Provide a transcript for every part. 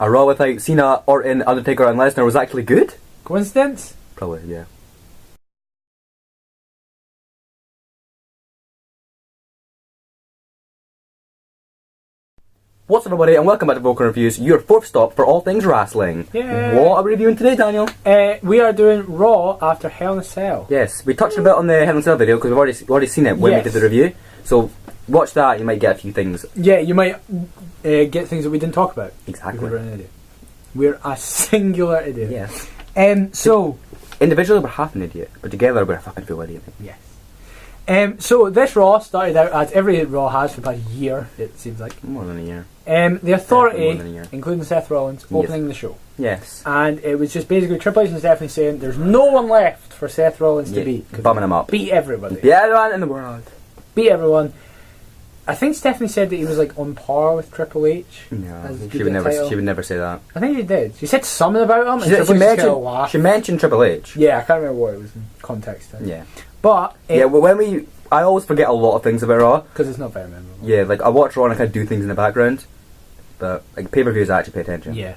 A Raw without Cena, Orton, Undertaker and Lesnar was actually good? Coincidence? Probably, yeah. What's up everybody and welcome back to 4CornerReviews, your fourth stop for all things wrestling. Yay. What are we reviewing today, Daniel? We are doing Raw after Hell in a Cell. Yes, we touched a bit on the Hell in a Cell video because we've already seen it when we did the review. So watch that, you might get a few things. Yeah, you might get things that we didn't talk about. Exactly. We're an idiot. We're a singular idiot. Yes. So individually we're half an idiot, but together we're a fucking full idiot. Yes. So this Raw started out as every Raw has for the past year, it seems like. More than a year. The Authority, More than a year. including Seth Rollins, opening the show. Yes. And it was just basically Triple H and Stephanie saying there's no one left for Seth Rollins to beat. Bumming him up. Beat everybody. Beat everyone in the world. Beat everyone. I think Stephanie said that he was like on par with Triple H. No, she would never say that. I think she did. She said something about him. She mentioned Triple H. Yeah, I can't remember what it was in context. Yeah. But I always forget a lot of things about Raw because it's not very memorable. Yeah, like I watch Raw and I kind of do things in the background, but like pay-per-views I actually pay attention. Yeah.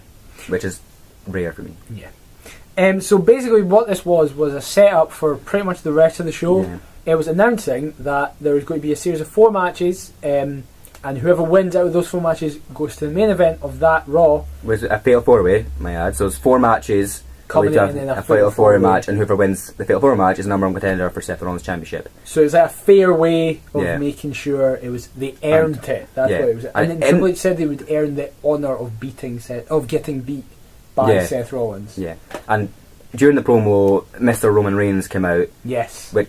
Which is rare for me. Yeah. So basically, what this was a setup for pretty much the rest of the show. Yeah. It was announcing that there was going to be a series of 4 matches, and whoever wins out of those 4 matches goes to the main event of that Raw. Was a Fatal 4-Way, my ad. So it's 4 matches. Coming in a Fatal 4-Way match, and whoever wins the Fatal 4-Way match is number 1 contender for Seth Rollins Championship. So it's a fair way of making sure they earned it. That's what it was. And then Triple H said they would earn the honour of getting beat by Seth Rollins. Yeah, and during the promo, Mr. Roman Reigns came out. Yes. It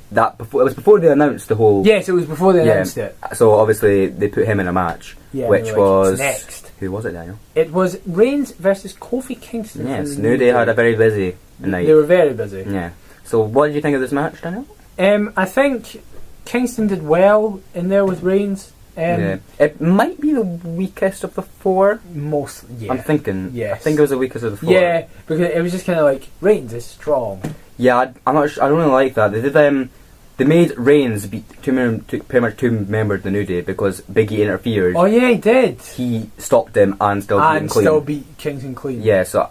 was before they announced the whole. Yes, it was before they announced it. So obviously they put him in a match, which was next. Who was it, Daniel? It was Reigns versus Kofi Kingston. Yes, New Day had a very busy night. They were very busy. Yeah. So what did you think of this match, Daniel? I think Kingston did well in there with Reigns. It might be the weakest of the 4. I'm thinking. Yes. I think it was the weakest of the 4. Yeah, because it was just kind of like Reigns is strong. Yeah, I'm not. I don't really like that. They did. They made Reigns beat pretty much 2 members of the New Day because Big E interfered. Oh yeah, he did. He stopped them and still beat him clean. Still beat Kingston clean. Yeah, so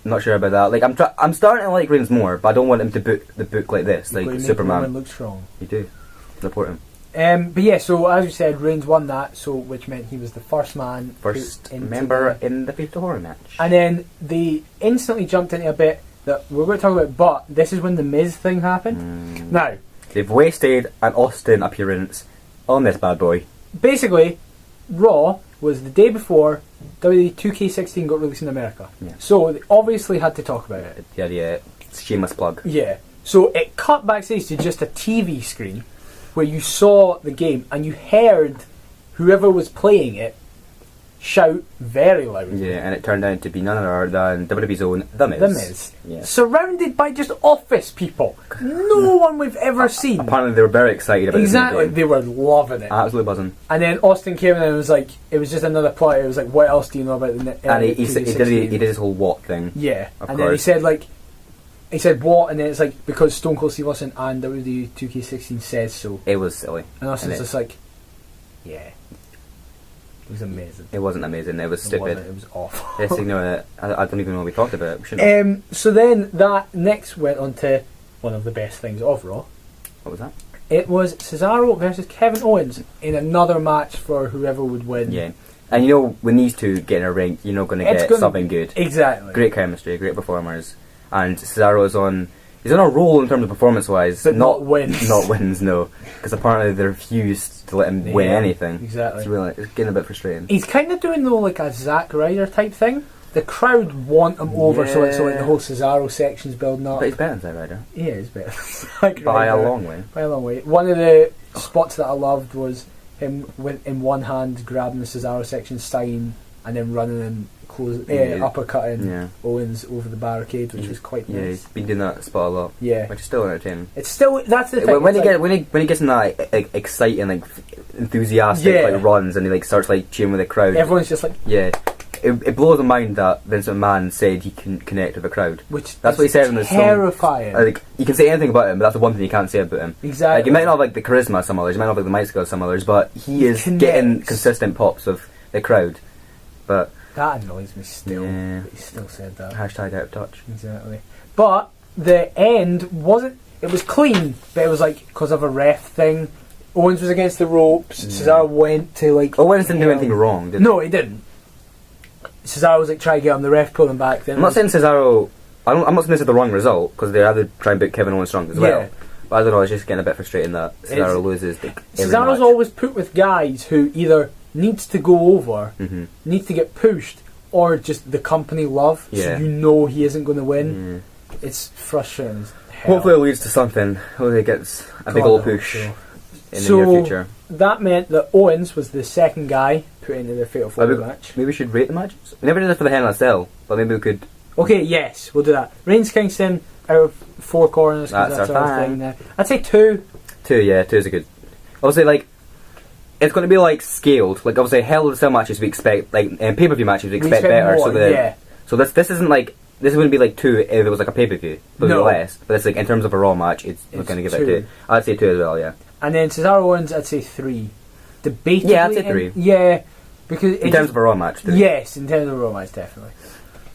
I'm not sure about that. Like I'm starting to like Reigns more, but I don't want him to book the book like this, like Superman. Roman look strong. You do. Report him. But yeah, so as you said, Reigns won that, which meant he was the first member in the Fatal 4-Way match. And then they instantly jumped into a bit that we're going to talk about, but this is when the Miz thing happened. Now, they've wasted an Austin appearance on this bad boy. Basically, Raw was the day before WWE 2K16 got released in America. Yeah. So they obviously had to talk about it. Yeah, shameless plug. Yeah. So it cut backstage to just a TV screen where you saw the game and you heard whoever was playing it shout very loud. Yeah, and it turned out to be none other than WWE's own The Miz. The Miz. Yeah. Surrounded by just office people. No one we've ever seen. Apparently they were very excited about it. Exactly, they were loving it. Absolutely buzzing. And then Austin came in and was like, it was just another plot. It was like, what else do you know about the and he did his whole what thing. Yeah, and then he said what, and then it's like, because Stone Cold Steve Austin and WWE 2K16 says so. It was silly. And Austin's just like, yeah. It was amazing. It wasn't amazing, it was stupid. It was awful. Let's ignore it. I don't even know what we talked about. We shouldn't have. So then that next went on to one of the best things of Raw. What was that? It was Cesaro versus Kevin Owens in another match for whoever would win. Yeah. And you know, when these two get in a ring, you're not going to get something good. Exactly. Great chemistry, great performers. And Cesaro's he's on a roll in terms of performance-wise. But not wins. Not wins, no. Because apparently they refused to let him win anything. Exactly. It's getting a bit frustrating. He's kind of doing though like a Zack Ryder type thing. The crowd want him over, so the whole Cesaro section's building up. But he's better than Zack Ryder. Yeah, he's better than Zack Ryder. By a long way. By a long way. One of the spots that I loved was him in one hand grabbing the Cesaro section sign and then running and uppercutting Owens over the barricade, which was quite nice. Yeah, he's been doing that spot a lot. Yeah, which is still entertaining. It's still, that's the thing. When he gets in that exciting, like enthusiastic runs, and he starts cheering with the crowd. Everyone's just like, yeah. It blows my mind that Vince McMahon said he can connect with the crowd. That's what he said in the song. Terrifying. You can say anything about him, but that's the one thing you can't say about him. Exactly. He might not have the charisma of some others, he might not have the mic skill of some others, but he is getting consistent pops of the crowd. But That annoys me still. Yeah. But he still said that. Hashtag out of touch. Exactly. But the end wasn't. It was clean, but it was like because of a ref thing. Owens was against the ropes. Cesaro went to like. Owens didn't do anything wrong, did he? No, he didn't. Cesaro was like trying to get him. The ref pulled him back. Then I'm not saying Cesaro. I'm not saying this is the wrong result because they had to try and book Kevin Owens strong as well. But I don't know. It's just getting a bit frustrating that Cesaro loses. Like, Cesaro's always put with guys who either needs to go over, needs to get pushed, or just the company love. So you know he isn't going to win. It's frustrating as hell. Hopefully it leads to something. Hopefully it gets a big old push in the near future. That meant that Owens was the second guy put into the Fatal 4-Way match. Maybe we should rate the matches. We never did this for the Hell in a Cell, but maybe we could. Okay, yes, we'll do that. Reigns Kingston out of 4 corners. That's our thing now. I'd say 2. 2, yeah, 2 is a good. Obviously, like, it's going to be like scaled. Like, obviously, Hell in a Cell matches we expect, like, pay-per-view matches we expect better. More, so this isn't like. This wouldn't be like 2 if it was like a pay-per-view. But less. But it's like, in terms of a Raw match, it's not going to give it 2. I'd say 2 as well, yeah. And then Cesaro Owens, I'd say 3. Debatably. Yeah, I'd say 3. Yeah. Because in terms of a Raw match, 3. Yes, in terms of a Raw match, definitely.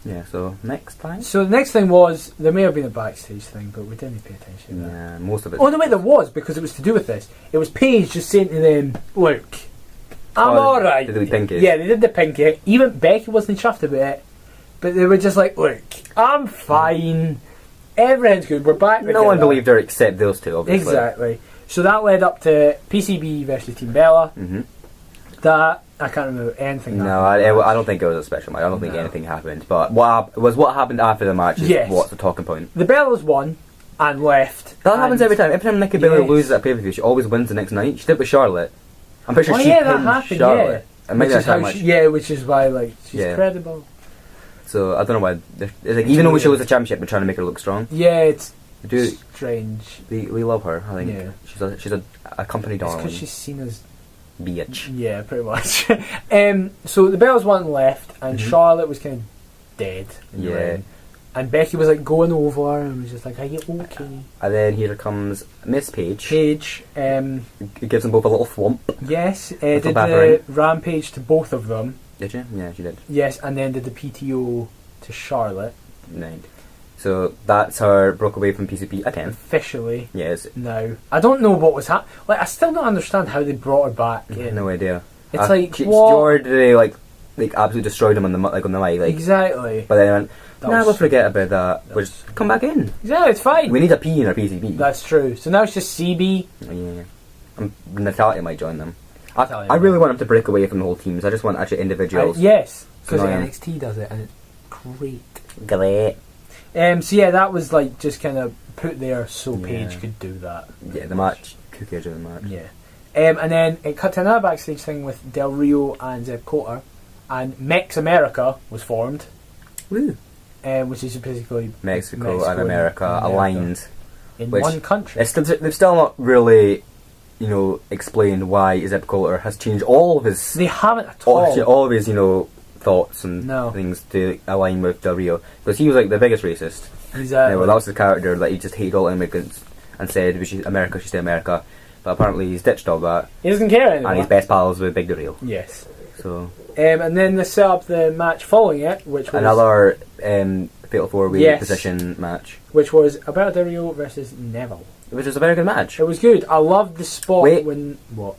Yeah, so next time? So the next thing was, there may have been a backstage thing, but we didn't pay attention to that. Yeah, most of it. Oh, no, wait, there was, because it was to do with this. It was Paige just saying to them, look, I'm alright. Did they do the pinky? Yeah, they did the pinky. Even Becky wasn't chuffed about it, but they were just like, look, I'm fine. Everything's good. We're back. No one believed her except those two, obviously. Exactly. So that led up to PCB versus Team Bella. That, I can't remember anything. No, I don't think it was a special match. I don't think anything happened. But what happened after the match is what's the talking point. The Bellas won and left. That happens every time. Every time Nikki Bella loses at pay-per-view, she always wins the next night. She did it with Charlotte. I'm pretty sure she pinned Charlotte. And maybe that's how much. Which is why like she's credible. So I don't know why. It's like, even though she was a championship, they're trying to make her look strong. Yeah, it's strange. We love her. I think she's a company darling. It's because she's seen as bitch. Yeah, pretty much. So the Bellas won and left, and Charlotte was kind of dead. And Becky was like going over and was just like, "Are you okay?" And then here comes Miss Paige. It gives them both a little thwomp. Yes, did the rampage to both of them. Did you? Yeah, she did. Yes, and then did the PTO to Charlotte. Right. So that's her broke away from PCP again. Officially. Yes. Now, I don't know what was happening. Like, I still don't understand how they brought her back in. No idea. It's like, what? They like absolutely destroyed him on the mic. Like, exactly. But then they went, we'll forget about that. We'll just come back in. Yeah, it's fine. We need a P in our PCP. That's true. So now it's just CB. Yeah. Natalia might join them. I really want them to break away from the whole teams. I just want actually individuals. Yes, because NXT does it and it's great. Great. So yeah, that was like just kind of put there so Paige could do that. Yeah, the match. Who cares about the match? Yeah. And then it cut to another backstage thing with Del Rio and Zeb Coulter, and Mex America was formed. Woo. Which is basically Mexico and America aligned in one country. They've still not really, explained why Zeb Coulter has changed all of his. They haven't at all. All of his, thoughts and things to align with Del Rio, because he was like the biggest racist. Exactly. That was the character that he just hated all immigrants and said America should stay America. But apparently he's ditched all that. He doesn't care anymore. And he's best pals with Big Del Rio. Yes. So. And then they set up the match following it, which was another Fatal 4-Way position match, which was Alberto Del Rio versus Neville, which was a very good match. It was good. I loved the spot when what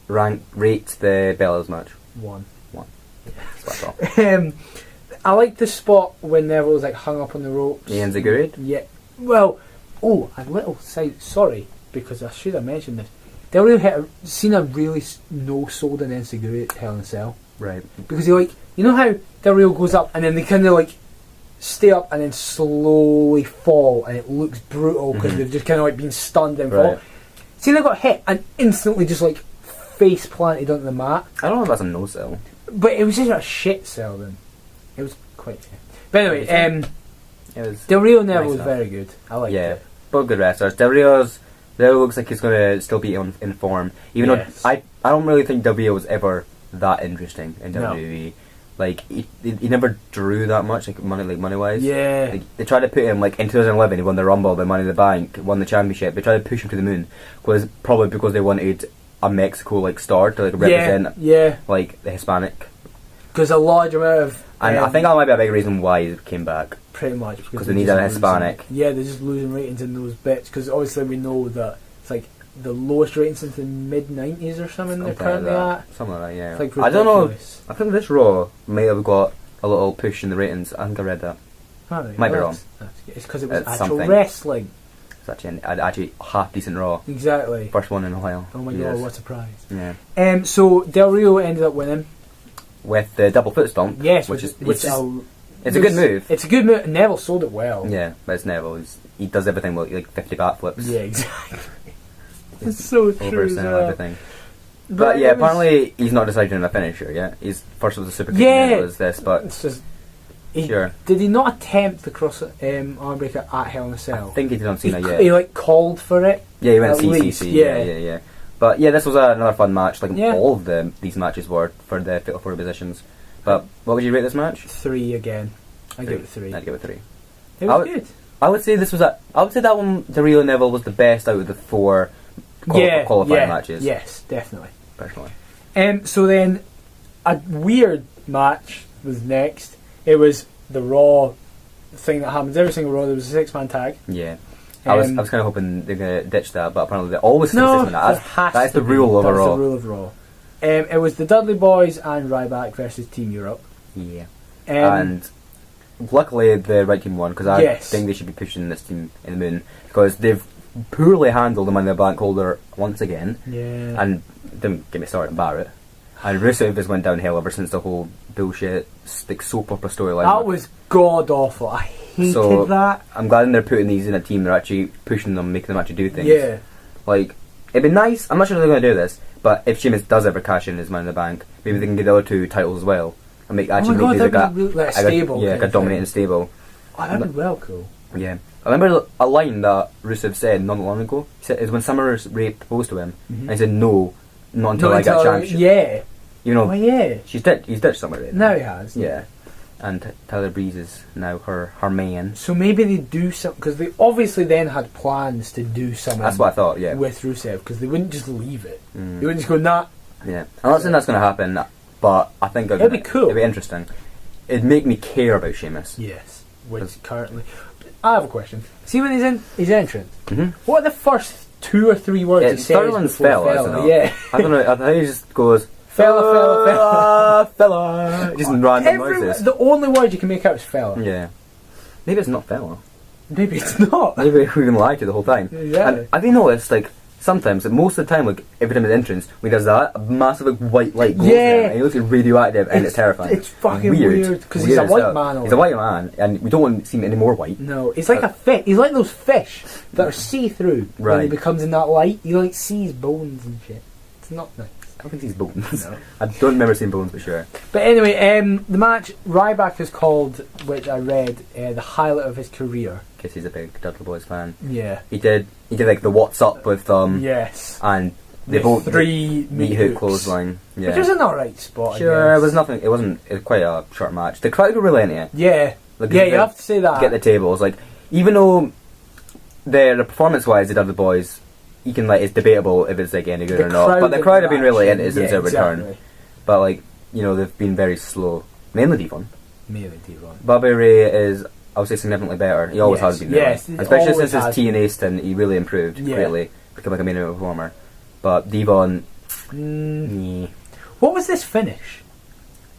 rate the Bellas match 1. That's all. I liked the spot when Neville was like hung up on the ropes. Ian Zaguried? Yeah. Well, a little side. Sorry, because I should have mentioned this. Del Rio hit Cena really no-sold an Enziguri at Hell in a Cell. Right. Because he how Del Rio goes up and then they kind of stay up and then slowly fall, and it looks brutal because they've just kind of been stunned and fall. Cena got hit and instantly just face planted onto the mat. I don't know if that's a no-sell. But it was just a shit sell then. It was quite fair. But anyway, Del Rio and Neville was very good. I liked it. Both good wrestlers. Del Rio looks like he's going to still be in form. Even though I don't really think Del Rio was ever that interesting in WWE. Like, he never drew that much, money-wise. Yeah. They tried to put him, in 2011, he won the Rumble, the Money in the Bank, won the championship. They tried to push him to the moon. Probably because they wanted a Mexico, star to, represent, the Hispanic Because a large amount of... And I think that might be a big reason why he came back. Pretty much. Because they need a Hispanic. They're just losing ratings in those bits. Because obviously we know that it's like the lowest ratings since the mid-90s or something they're currently at. Something like that, yeah. It's like I don't know. I think this Raw may have got a little push in the ratings. I think I read that. Right. Might be wrong. It's because it was actual something. wrestling. It's actually half decent Raw. Exactly. First one in a while. Oh my god, what a surprise. Yeah. So Del Rio ended up winning. With the double foot stomp. Yes, which is it's a good move. It's a good move. Neville sold it well. Yeah, but it's Neville. He does everything with like 50 backflips. Yeah, exactly. It's so true. Everything. But yeah, apparently he's not decided on a finisher yet. He's first was a super kick, and then it was this. But it's just, sure. Did he not attempt the cross arm breaker at Hell in a Cell? I think he did on Cena. He like called for it. Yeah, he went CCC. Yeah. But yeah, this was another fun match. Like all of these matches were for the Fatal 4 positions. But what would you rate this match? 3 again. I give it 3. I'd give it 3. It was good. I would say this was I would say that one, the Rio Neville, was the best out of the 4 qualifying matches. Yes, definitely. Personally. So then, a weird match was next. It was the Raw thing that happens every single Raw. There was a 6-man tag. Yeah. I was kind of hoping they're going to ditch that, but apparently they always stick 6-man. That's the rule of Raw. That's the rule of Raw. It was the Dudley Boys and Ryback versus Team Europe. Yeah. And luckily the right team won, because I think they should be pushing this team in the moon, because they've poorly handled the Money in the Bank holder once again. Yeah. And don't get me started on Barrett. And Rusev has went downhill ever since the whole bullshit soap opera storyline. That was god awful. I hated that. I'm glad they're putting these in a team. They're actually pushing them, making them actually do things. Yeah. Like, it'd be nice. I'm not sure they're going to do this, but if Sheamus does ever cash in his Money in the Bank, maybe they can get the other 2 titles as well and make these like a stable. Like a dominating stable. Oh, that'd be well cool. Yeah. I remember a line that Rusev said not long ago. He said, is when Summer Rae proposed to him, and he said no, not until I get a chance. Yeah. You know, he's ditched Summer Rae. Now he has. Yeah. And Tyler Breeze is now her main. So maybe they do something, because they obviously then had plans to do something. That's what I thought. Yeah. With Rusev, because they wouldn't just leave it. They wouldn't just go nah. Yeah. I'm not saying that's going to happen, but I think it'd be cool. It'd be interesting. It'd make me care about Sheamus. Yes. Which currently, I have a question. See when he's in his entrance. What are the first 2 or 3 words he says? Sterling's fella, isn't it? Yeah. I don't know. I think he just goes fella. Just random noises. The only word you can make out is fella. Yeah. Maybe it's not fella. Maybe it's not. Maybe we've been lied to the whole time. Exactly. And have you noticed, like, sometimes, like, most of the time, like, every time his entrance, when he does that, a massive like, white light goes in, and he looks like, radioactive, and it's terrifying. It's fucking weird, because he's a white man. He's a white man, and we don't want to see him any more white. No, he's like a fish. He's like those fish that are see-through. Right. When he becomes in that light, he like sees bones and shit. It's not nice. I don't think he's bones. No. I don't remember seeing bones for sure. But anyway, the match Ryback is called, which I read, the highlight of his career. Because he's a big Dudley Boys fan. Yeah. He did like the what's up with yes. And they both 3 meat hook clothesline. Yeah. Which was an alright spot. Sure, it was nothing. It wasn't. It was quite a short match. The crowd were really into it. Yeah. Like, you have to say that. Get the tables. Like, even though the performance wise, the Dudley Boys, you can, like, it's debatable if it's like any good or not. But the crowd have been really into it since their return. But, like, you know, they've been very slow. Mainly Devon. Bobby Ray is, I would say, significantly better. He always has been. Yes, especially since his TNA stint, he really improved greatly, become like a main event performer. But Devon, what was this finish?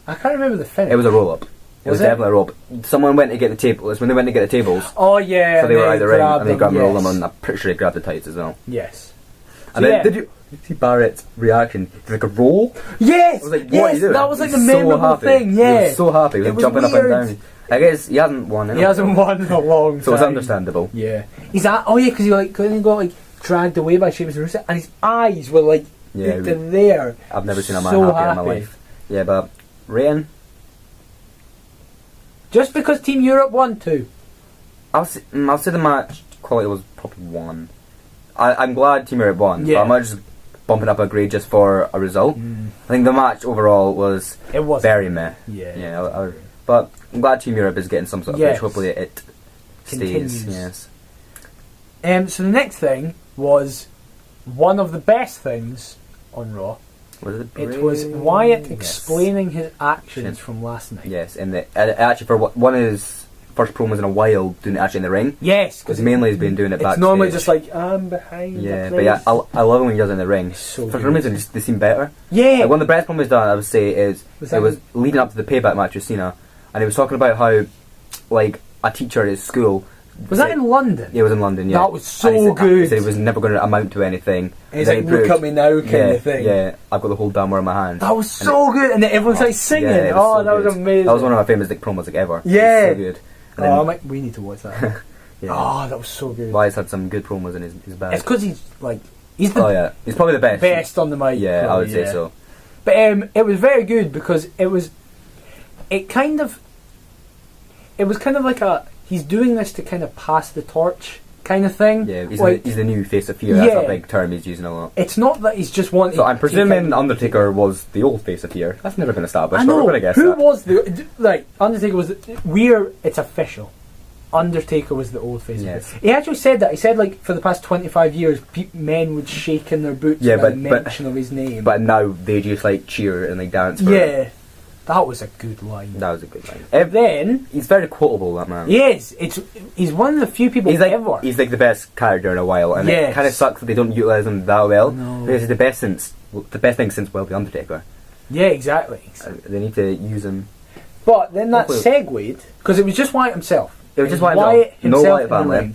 I can't remember the finish. It was a roll up. It was definitely a roll up. Someone went to get the table. It's when they went to get the tables. Oh yeah. So they were out of the ring and they grabbed and rolled them, and I'm pretty sure they grabbed the tights as well. Yes. And then did you see Barrett's reaction? It's like a roll. Yes. I was like, what are you doing? That was like the memorable thing. Yeah. He was so happy. He was jumping up and down. I guess he hasn't won. He hasn't won in a long time. So it's understandable. Yeah. He's at. Oh yeah, because he got like dragged away by Sheamus and Rusev, and his eyes were like there. I've never seen a man happier in my life. Yeah, but Rain. Just because Team Europe won 2. I'll say the match quality was probably 1. I'm glad Team Europe won. Yeah. But I'm not just bumping up a grade just for a result. I think the match overall was very meh. Yeah. But I'm glad Team Europe is getting some sort of push. Hopefully it continues. Stays. Yes. So the next thing was one of the best things on Raw. Was it? It was Wyatt explaining his actions from last night. Yes, and actually for one of his first promos in a while, doing it actually in the ring. Yes, because mainly he's been doing it backstage. It's normally just like, I'm behind the but yeah, I love it when he does it in the ring. So for some reason, they seem better. Yeah. Like, one of the best promos done, I would say, it was leading up to the payback match with Cena, and he was talking about how, like, a teacher at his school. Was that in London? Yeah, it was in London, yeah. That was so good. He said it was never going to amount to anything. And he's like, look at me now, kind of thing. Yeah, I've got the whole damn world in my hands. That was so good, and then everyone's like singing. Yeah, that was amazing. That was one of my famous promos ever. Yeah. So good. And we need to watch that. Yeah. That was so good. Wyatt's had some good promos in his bag. It's because he's probably the best on the mic. Yeah, probably, I would say so. But it was very good because it was kind of like he's doing this to kind of pass the torch kind of thing. Yeah, he's the new face of fear. That's a big term he's using a lot. It's not that he's just wanting. So I'm presuming Undertaker was the old face of fear. That's never been established. I know. But we're gonna guess Who was the Undertaker was it's official. Undertaker was the old face of fear. He actually said that. He said like for the past 25 years, men would shake in their boots at the mention of his name. But now they just like cheer and like dance. For him. That was a good line. That was a good line. Then he's very quotable, that man. He is. He's one of the few people ever. He's like the best character in a while, and it kind of sucks that they don't utilise him that well. No. Because he's the best thing since the Undertaker. Yeah, exactly. They need to use him. But then that segued because it was just Wyatt himself. It was just Wyatt himself. No Wyatt family.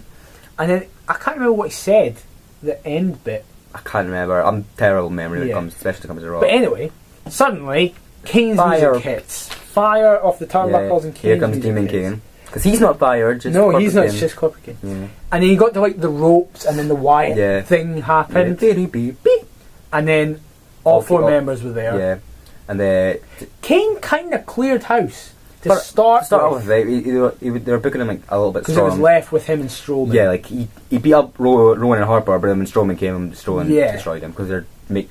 And then I can't remember what he said. The end bit. I can't remember. I'm terrible memory when it comes, especially when it comes to Raw. But anyway, suddenly Kane's music hits. Fire off the turnbuckles and Kane's here comes Demon Kane. Because he's not fired. Just no, he's not. It's just Corporate Kane. Yeah. And then you got to like the ropes, and then the Wyatt thing happened. And then all four members were there. Yeah. And Kane kind of cleared house. To start off with, they were booking him like a little bit strong. Because it was left with him and Strowman. Yeah, like he beat up Rowan and Harper, but then when Strowman came, Strowman destroyed him because they're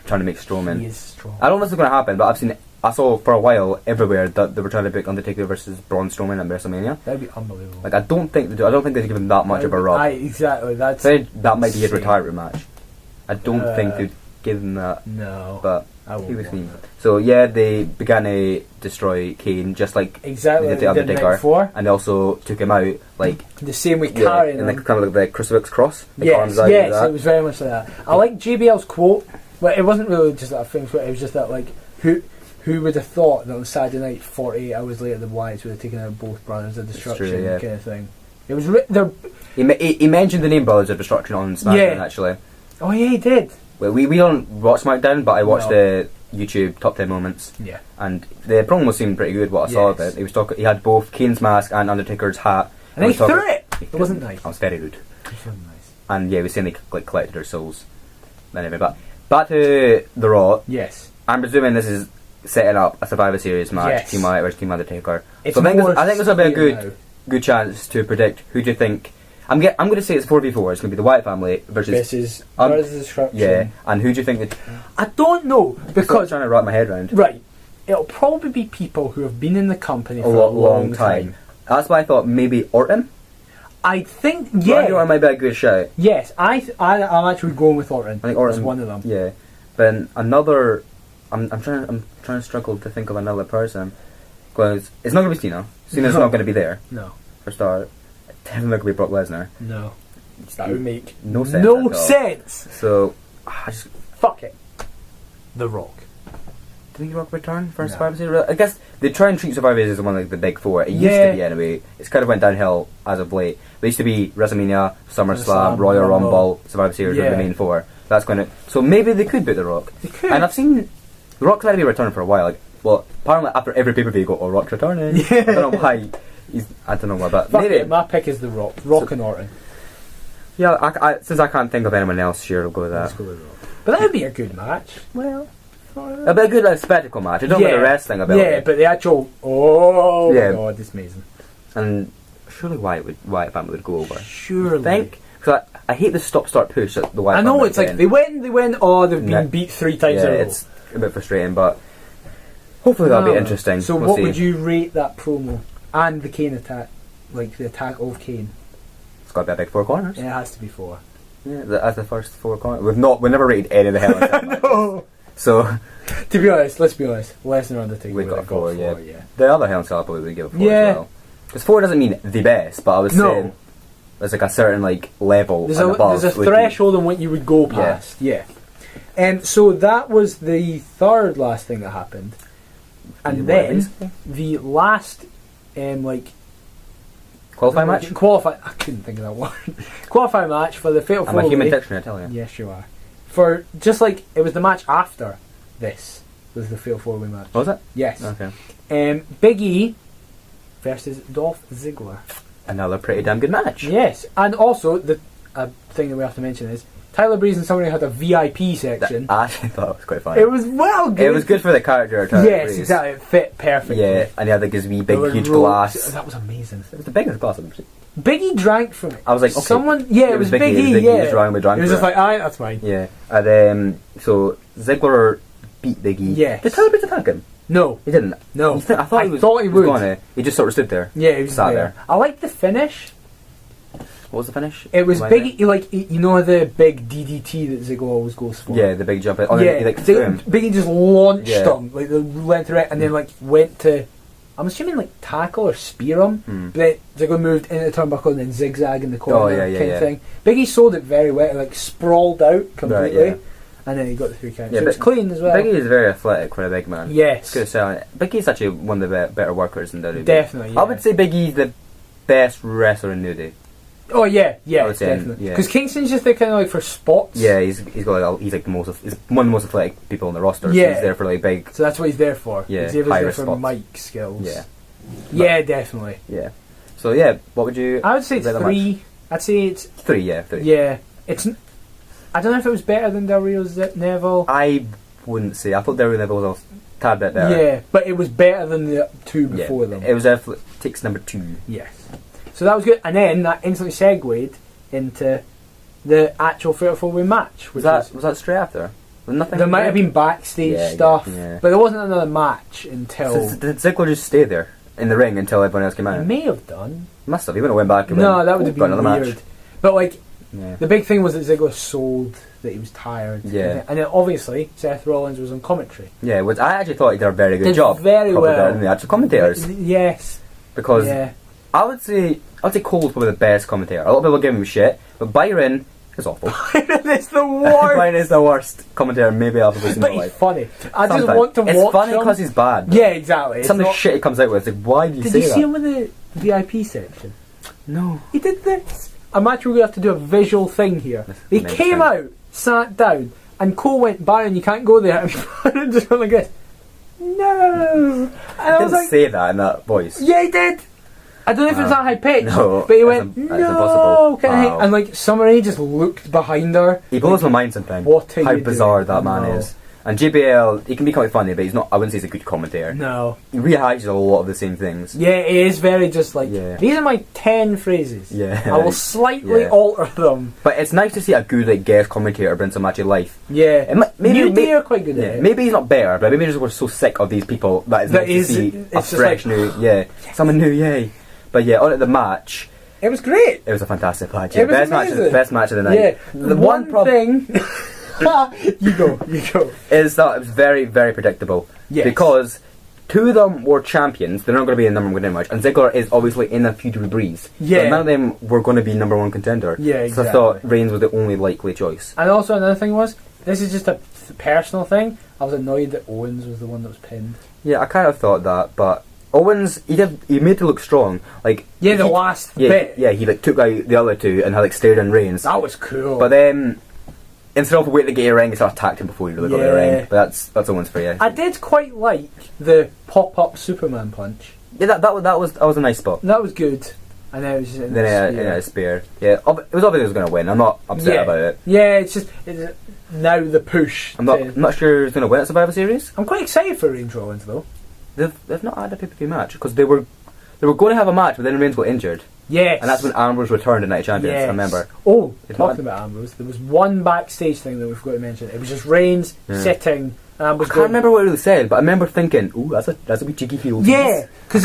trying to make Strowman. He is strong. I don't know if it's going to happen, but I saw for a while everywhere that they were trying to book Undertaker versus Braun Strowman at WrestleMania. That'd be unbelievable. Like I don't think they give him that much of a rub. Exactly. That might be his retirement match. I don't think they'd give him that. No, but he was mean. So they began to destroy Kane just like they did the Undertaker, and they also took him out like the same way carrying him, and kind of like the crucifix cross. Yes, it was very much like that. I like JBL's quote, but it wasn't really just that thing. It was just that like who would have thought that on Saturday night, 48 hours later, the Wyatts would have taken out both Brothers of Destruction, kind of thing. It was he mentioned the name Brothers of Destruction on SmackDown actually. Oh yeah, he did. Well, we don't watch SmackDown, but I watched the YouTube top 10 moments. Yeah. And the promo seemed pretty good. What I saw of it, he had both Kane's mask and Undertaker's hat, and he threw it. It wasn't nice. That was very rude. It wasn't nice. And he was saying they collected their souls. Anyway, but back to the Raw. Yes. I'm presuming this is setting up a Survivor Series match. Yes. Team Wyatt versus Team Undertaker. It's so I think this will be a good chance to predict who do you think. I'm going to say it's 4v4. It's going to be the Wyatt family versus Brothers of Destruction. Yeah, and who do you think I don't know because I'm trying to wrap my head around. Right, it'll probably be people who have been in the company for a long time. That's why I thought maybe Orton. I think Orton might be a good shout. Yes, I'm actually going with Orton. I think Orton's one of them. Yeah, then another. I'm trying to struggle to think of another person because it's not going to be Cena. Cena's not going to be there. No, for start. Definitely not going to be Brock Lesnar. No. That would make no sense. No sense! So, I just... Fuck it. The Rock. Do you think Rock return for Survivor Series? I guess they try and treat Survivor Series as one of like the big four. It used to be anyway. It's kind of went downhill as of late. It used to be WrestleMania, SummerSlam, Royal Rumble, Survivor Series were the main four. That's going to... So maybe they could boot The Rock. They could. And I've seen... The Rock's had to be returning for a while. Apparently after every pay-per-view you go, oh, Rock's returning. Yeah. I don't know why... I don't know what, but maybe my pick is The Rock. Rock and Orton. Yeah, since I can't think of anyone else, sure, I'll go with that. Let's go with Rock. But that would be a good match. Well, it'd be a good spectacle match. I don't know the wrestling about it. Yeah, but the actual my god, it's amazing. And surely Wyatt family would go over. Surely. I think because I hate the stop-start push that the Wyatt. I know family it's like they win. Oh, they've been beat 3 times in a row. It's a bit frustrating, but hopefully that'll be interesting. So what would you rate that promo and the Kane attack? Like the attack of Kane. It's got to be a big 4 corners. Yeah, it has to be 4. Yeah, that's the first 4 corners. We've never rated any of the Hell in a Cell matches. No. So, to be honest, let's be honest. Lesnar Undertaker. We got 4, yeah. The other Hell in a Cell probably would give a 4 Yeah. as well. Because 4 doesn't mean the best, but I was saying there's like a certain like level There's and above. a threshold on what you would go past. Yeah. So that was the third last thing that happened, and then the last qualifying match. I couldn't think of that word. Qualifying match for the Fatal 4-Way. I'm a human dictionary, I tell you. Yes, you are. For just like it was the match after this was the Fatal 4-Way match. Was it? Yes. Okay. Big E versus Dolph Ziggler. Another pretty damn good match. Yes, and also the thing that we have to mention is Tyler Breeze and somebody had a VIP section. I actually thought it was quite funny. It was good. It was good for the character of Tyler Yes, Breeze. exactly. It fit perfectly. Yeah, and he had like his wee big huge glass. That was amazing. It was the biggest glass I've ever seen. Biggie drank from it. I was like, okay. Someone, yeah, it was Big E. He Yeah, was drawing with he was just like, alright, that's fine. Yeah, and so Ziggler beat Big E. Yes. Did Tyler Breeze attack him? No, he didn't. No, I thought he would. Gonna, he just sort of stood there. Yeah, he was sat there. I liked the finish. What was the finish? It was Big E, like you know the big DDT that Ziggler always goes for. Yeah, the big jump. Oh, yeah, he, like, threw him. Big E just launched him like the length of it, and then like went to. I'm assuming like tackle or spear him, but Ziggler moved into the turnbuckle and then zigzag in the corner kind of thing. Big E sold it very well, like sprawled out completely, and then he got the 3 counts. Yeah, so it's clean as well. Big E is very athletic for a big man. Yes, good selling. Big E's actually one of the better workers in WWE. Definitely, yeah. I would say Big E's the best wrestler in New Day. Oh yeah, definitely. Because Kingston's just there kind of like for spots. Yeah, he's got like he's one of the most athletic people on the roster. Yeah, so he's there for like big. So that's what he's there for. Yeah, he's there for mic skills. Yeah, yeah, definitely. Yeah. So yeah, what would you? I would say it's 3. I'd say it's 3. Yeah, 3. Yeah, it's. I don't know if it was better than Del Rio's Neville. I wouldn't say. I thought Del Rio Neville was a tad bit better. Yeah, but it was better than the 2 before them. It was takes number 2. Yes. So that was good, and then that instantly segued into the actual Fatal 4-Way match. Was that straight after? Was nothing. There might have been backstage stuff, but there wasn't another match until. So did Ziggler just stay there in the ring until everyone else came out? He may have done. Must have. He wouldn't have went back. And that would have been weird. Match. But like, the big thing was that Ziggler sold that he was tired. Yeah. And then obviously Seth Rollins was on commentary. Yeah, which I actually thought he did a very good job. Very well. In the actual commentators. Yes. Because I would say Cole's probably the best commentator. A lot of people give him shit, but Byron is awful. Byron is the worst. Byron is the worst commentator maybe I've ever seen in my life. But he's funny. I just want to watch him. It's funny because he's bad. Yeah, exactly. Some of the shit he comes out with, it's like, why do you say that? Did you see him in the VIP section? No. He did this. I'm actually going to have to do a visual thing here. He came out, sat down, and Cole went, Byron, you can't go there. And Byron just went like this. No. And I was like, say that in that voice. Yeah, he did. I don't know if it's that high pitched, but he went, no, wow. And like Summer just looked behind her. He blows my mind sometimes. How bizarre that man is. And JBL, he can be quite funny, but he's not. I wouldn't say he's a good commentator. No, he rehashes a lot of the same things. Yeah, it is very just like these are my 10 phrases. Yeah, I will slightly alter them. But it's nice to see a good like guest commentator bring some actual life. Yeah, maybe they are quite good at it. Maybe he's not better, but maybe we're so sick of these people that it's nice to see a fresh new, someone new, yay. But yeah, on at the match, it was great. It was a fantastic match. It was amazing. Best match of the night. Yeah, the one thing. you go. Is that it was very, very predictable. Yes. Because 2 of them were champions. They're not going to be in the number 1 match. And Ziggler is obviously in a feud with Breeze. Yeah. So none of them were going to be number 1 contender. Yeah, exactly. So I thought Reigns was the only likely choice. And also another thing was, this is just a personal thing. I was annoyed that Owens was the one that was pinned. Yeah, I kind of thought that, but Owens, he made it look strong. Like the last bit. Yeah, he like took out the other 2 and had like stared in Reigns. That was cool. But then instead of waiting to get a ring, he sort of attacked him before he really got the ring. But that's Owens for you. I did quite like the pop-up Superman punch. Yeah, that was a nice spot. That was good. And then it was just a spear. Yeah, it was obvious he was going to win. I'm not upset about it. Yeah, it's now the push. I'm not sure he's going to win at Survivor Series. I'm quite excited for Reigns Rollins though. They've not had a pay-per-view match because they were going to have a match, but then Reigns got injured. Yes. And that's when Ambrose returned to Night of Champions, I remember. Oh, talking about Ambrose, there was one backstage thing that we've got to mention. It was just Reigns sitting, and Ambrose I can't remember what he really said, but I remember thinking, ooh, that's a wee cheeky heel. Yeah, because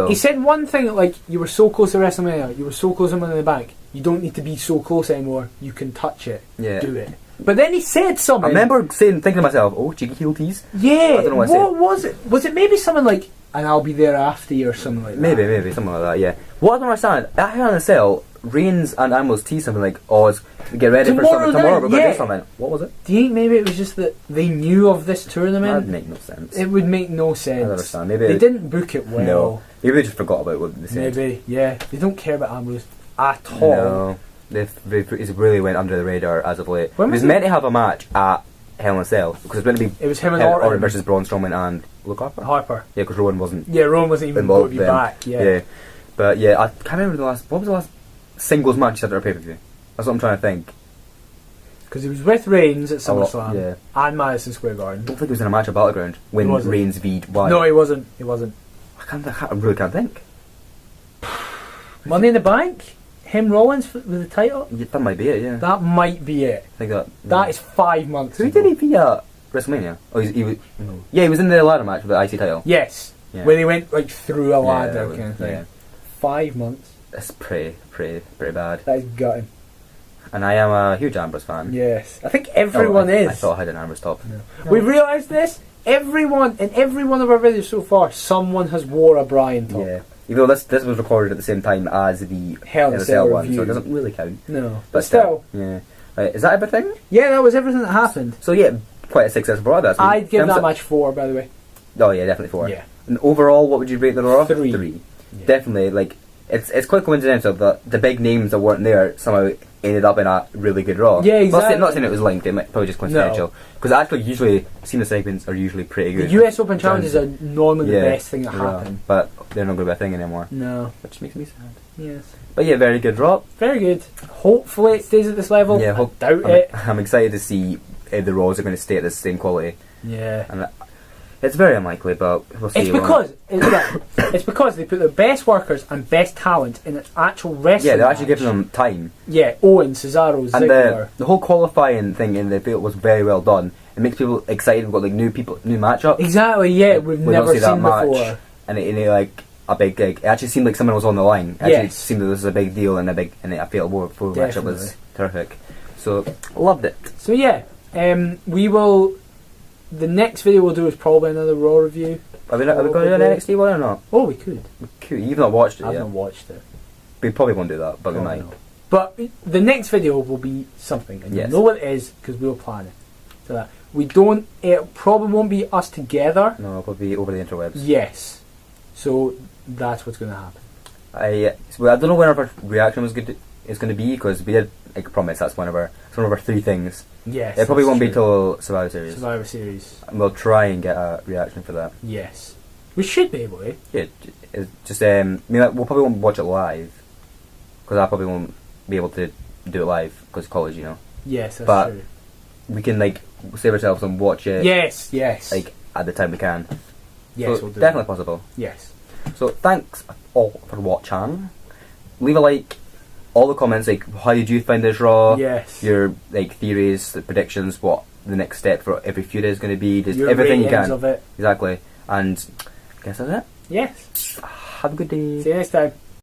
he said one thing, like, you were so close to WrestleMania, you were so close to Money in the Bank, you don't need to be so close anymore, you can touch it, do it. But then he said something. I remember thinking to myself, "Oh, cheeky heel tease." Yeah. I don't know what I said. Was it? Was it maybe something like, "And I'll be there after you" or something like that? Maybe something like that. Yeah. What I don't understand, at Hell in a Cell, Reigns and Ambrose teased something like, "Oh, get ready for something tomorrow. We're going to do something." What was it? Do you think maybe it was just that they knew of this tournament? That would make no sense. It would make no sense. I don't understand. Maybe they didn't book it well. No. Maybe they just forgot about what they said. Maybe, yeah. They don't care about Ambrose at all. No. He's really went under the radar as of late. When he was meant to have a match at Hell in a Cell because it was meant to be. It was him and Orton versus Braun Strowman and Luke Harper. Yeah, because Rowan wasn't. Yeah, Rowan wasn't even going to be back. Yeah. But yeah, I can't remember what was the last singles match he had at a pay-per-view? That's what I'm trying to think. Because he was with Reigns at SummerSlam and Madison Square Garden. I don't think he was in a match at Battleground when Reigns v'd Wyatt. No, he wasn't. I really can't think. Money in the Bank? Him Rollins with the title? Yeah, that might be it, yeah. That might be it. I think that is 5 months Who ago. did he be at WrestleMania? Oh, he was... No. Yeah, he was in the ladder match with the IC title. Yes. Yeah. Where they went like through a ladder kind of thing. Yeah. 5 months. That's pretty bad. That is gutting. And I am a huge Ambrose fan. Yes. I think everyone is. I thought I had an Ambrose top. No. We realised this. Everyone, in every one of our videos so far, someone has wore a Bryan top. Yeah. Even though this was recorded at the same time as the Hell in a Cell one, review. so it doesn't really count. No. But still. Yeah. Right, is that everything? Yeah, that was everything that happened. So yeah, quite a successful Raw. I'd give that match 4, by the way. Oh yeah, definitely 4. Yeah. And overall, what would you rate the Raw? 3. Yeah. Definitely, like, it's quite coincidental that the big names that weren't there somehow ended up in a really good Raw. Yeah, exactly. Not saying it was linked, it might probably just coincidental. Because actually, usually, Cena segments are usually pretty good. The US Open challenges are normally the best thing that happen. But they're not going to be a thing anymore. No. Which makes me sad. Yes. But yeah, very good Raw. Very good. Hopefully it stays at this level. Yeah, I doubt it. I'm excited to see if the Raws are going to stay at the same quality. Yeah. And it's very unlikely, but we'll see. It's because they put the best workers and best talent in an actual wrestling Yeah, they're actually match. giving them time. Yeah, Owen, Cesaro, Ziggler. And the whole qualifying thing in the field was very well done. It makes people excited. We've got like new matchups. Exactly, yeah, we've never seen that match before. And it like a big gig. It actually seemed like someone was on the line. It actually seemed that this was a big deal and I feel the full matchup was terrific. So loved it. So yeah, we will. The next video we'll do is probably another Raw review. Are we going to do an NXT one or not? Oh, we could. You've not watched it yet. I've not watched it. We probably won't do that, but we might. Not. But the next video will be something, and you'll know what it is because we'll plan it. So that we don't. It probably won't be us together. No, it'll be over the interwebs. Yes. So that's what's going to happen. I don't know when our reaction is going to be because we did promise that's one of our 3 things. Yes. It probably won't be till Survivor Series. And we'll try and get a reaction for that. Yes. We should be able to. Yeah, just we'll probably won't watch it live because I probably won't be able to do it live because college, Yes, that's true. We can save ourselves and watch it. Yes. At the time we can. Yes, so we'll do definitely that. possible. Yes. So thanks all for watching. Leave a like. All the comments, how did you find this Raw? Yes. Your theories, the predictions, what the next step for every feud is going to be, just your everything you can. Of it. Exactly. And I guess that's it. Yes. Have a good day. See you next time.